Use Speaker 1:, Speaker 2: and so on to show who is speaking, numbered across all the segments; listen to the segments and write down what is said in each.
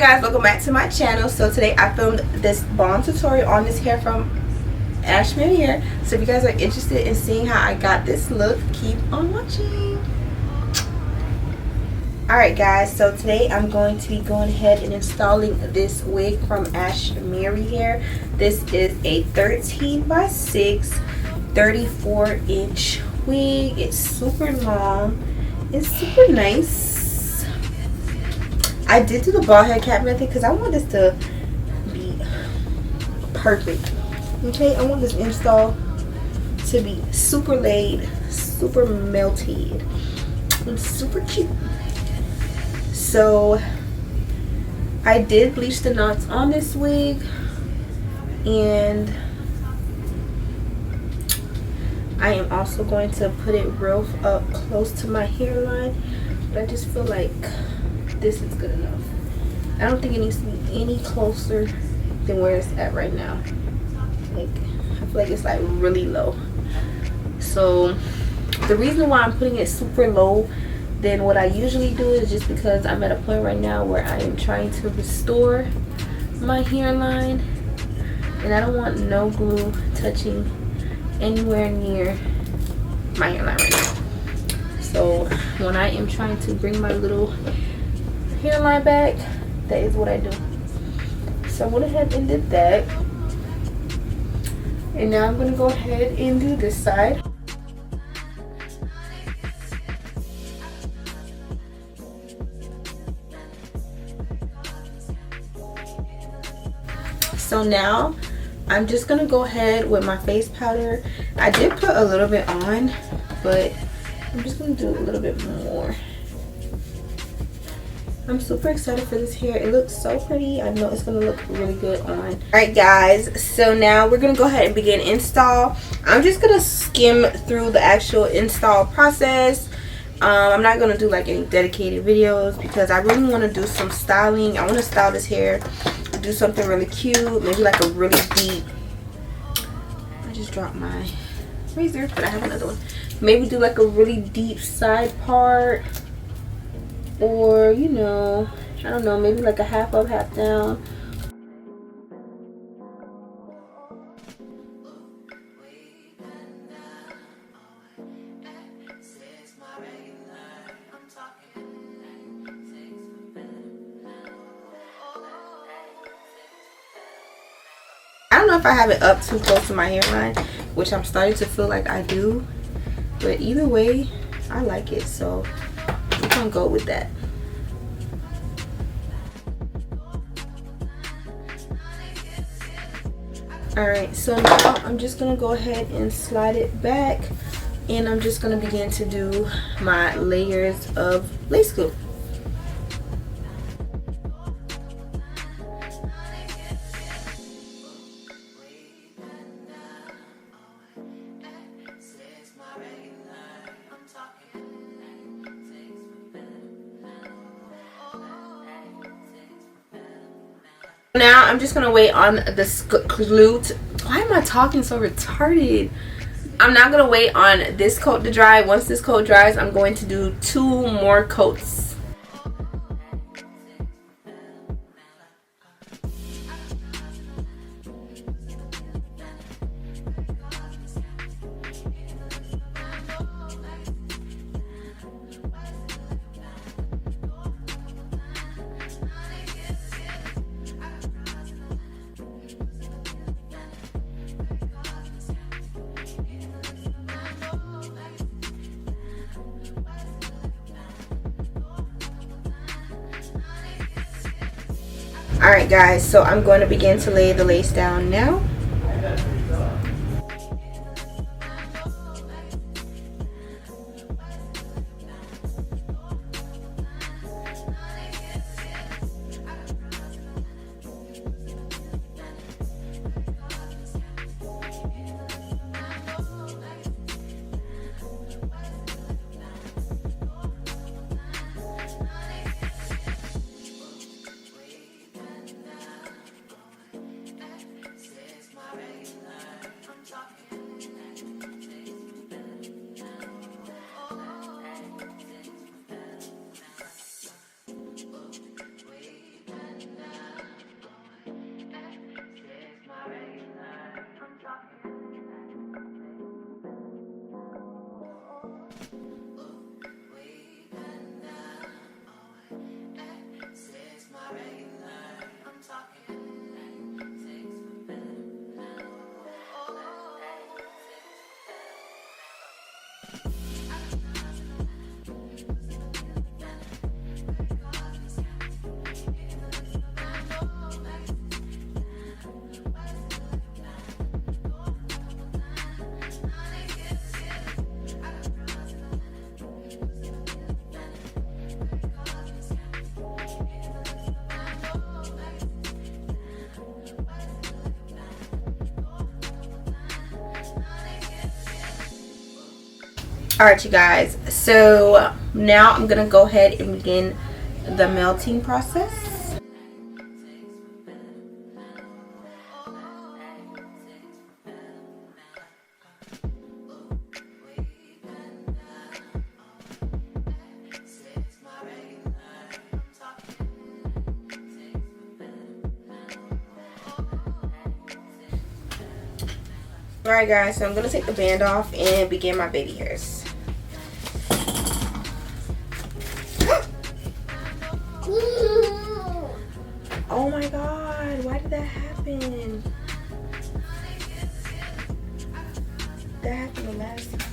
Speaker 1: guys, welcome back to my channel. So today I filmed this bond tutorial on this hair from Ashimary hair. So if you guys are interested in seeing how I got this look, keep on watching. Alright guys, so today I'm going to be going ahead and installing this wig from Ashimary hair. This is a 13 by 6 34-inch wig. It's super long. It's super nice. I did do the bald head cap method because I want this to be perfect. Okay, I want this install to be super laid, super melted, and super cute. So I did bleach the knots on this wig, and I am also going to put it real up close to my hairline, but I just feel like this is good enough. I don't think it needs to be any closer than where it's at right now. Like, I feel like it's like really low. So the reason why I'm putting it super low than what I usually do is just because I'm at a point right now where I am trying to restore my hairline, and I don't want no glue touching anywhere near my hairline right now. So when I am trying to bring my little hairline back, that is what I do. So I went ahead and did that, and now I'm going to go ahead and do this side. So now I'm just going to go ahead with my face powder. I did put a little bit on, but I'm just going to do a little bit more. I'm super excited for this hair. It looks so pretty. I know it's going to look really good on. Alright guys, so now we're going to go ahead and begin install. I'm just going to skim through the actual install process. I'm not going to do like any dedicated videos because I really want to do some styling. I want to style this hair, do something really cute, maybe like a really deep, I just dropped my razor, but I have another one. Maybe do like a really deep side part, or you know, I don't know, maybe like a half up, half down. I don't know if I have it up too close to my hairline, which I'm starting to feel like I do, but either way I like it, so we're gonna go with that. Alright, so now I'm just gonna go ahead and slide it back, and I'm just gonna begin to do my layers of lace glue. Now I'm just gonna wait on the glue. Why am I talking so retarded? I'm not gonna wait on this coat to dry. Once this coat dries, I'm going to do 2 more coats. Alright guys, so I'm going to begin to lay the lace down now. Alright, you guys, so now I'm gonna go ahead and begin the melting process. Alright guys, so I'm going to take the band off and begin my baby hairs. Oh my god, why did that happen? That happened the last time.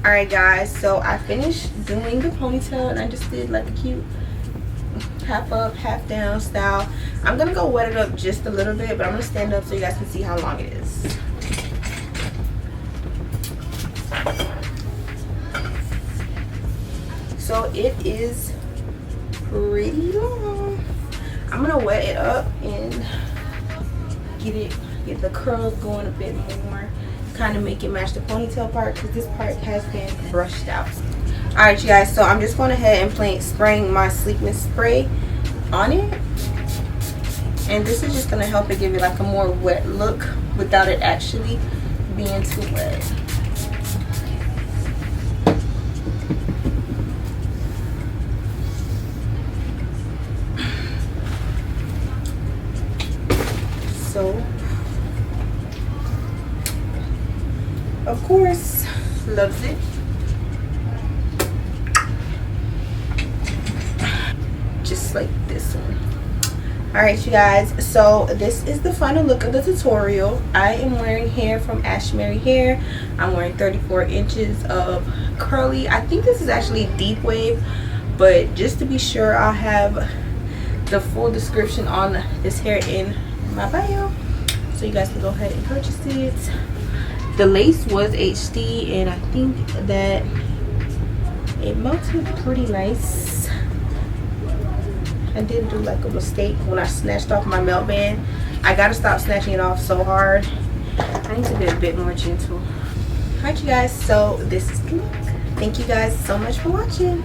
Speaker 1: Alright guys, so I finished doing the ponytail and I just did like a cute half up, half down style. I'm gonna go wet it up just a little bit, but I'm gonna stand up so you guys can see how long it is. So it is pretty long. I'm gonna wet it up and get the curls going a bit more, kind of make it match the ponytail part, because this part has been brushed out. Alright you guys, so I'm just going ahead and spraying my sleekness spray on it, and this is just going to help it give it like a more wet look without it actually being too wet. So of course, loves it. Just like this one. Alright you guys, so this is the final look of the tutorial. I am wearing hair from Ashimary hair. I'm wearing 34 inches of curly. I think this is actually deep wave, but just to be sure, I'll have the full description on this hair in my bio, so you guys can go ahead and purchase it. The lace was HD, and I think that it melted pretty nice. I did do like a mistake when I snatched off my melt band. I gotta stop snatching it off so hard. I need to be a bit more gentle. Alright you guys, so this is the look. Thank you guys so much for watching.